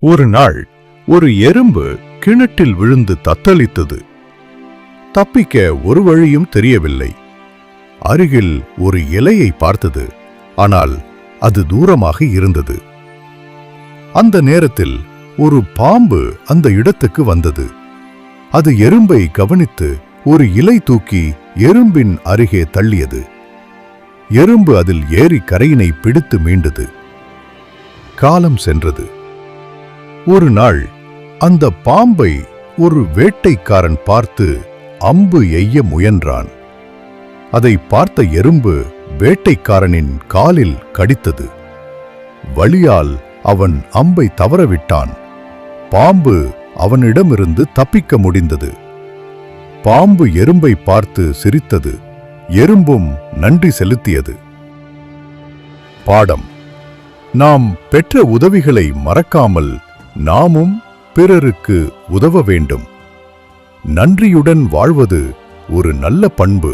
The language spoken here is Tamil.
ஒரு நாள் ஒரு எறும்பு கிணற்றில் விழுந்து தத்தளித்தது. தப்பிக்க ஒரு வழியும் தெரியவில்லை. அருகில் ஒரு இலையை பார்த்தது. ஆனால் அது தூரமாக இருந்தது. அந்த நேரத்தில் ஒரு பாம்பு அந்த இடத்துக்கு வந்தது. அது எறும்பை கவனித்து ஒரு இலை தூக்கி எறும்பின் அருகே தள்ளியது. எறும்பு அதில் ஏறி கரையினை பிடித்து மீண்டது. காலம் சென்றது. ஒரு நாள் அந்த பாம்பை ஒரு வேட்டைக்காரன் பார்த்து அம்பு எய்ய முயன்றான். அதை பார்த்த எறும்பு வேட்டைக்காரனின் காலில் கடித்தது. வலியால் அவன் அம்பை தவறவிட்டான். பாம்பு அவனிடமிருந்து தப்பிக்க முடிந்தது. பாம்பு எறும்பை பார்த்து சிரித்தது. எறும்பும் நன்றி செலுத்தியது. பாடம்: நாம் பெற்ற உதவிகளை மறக்காமல் நாமும் பிறருக்கு உதவ வேண்டும். நன்றியுடன் வாழ்வது ஒரு நல்ல பண்பு.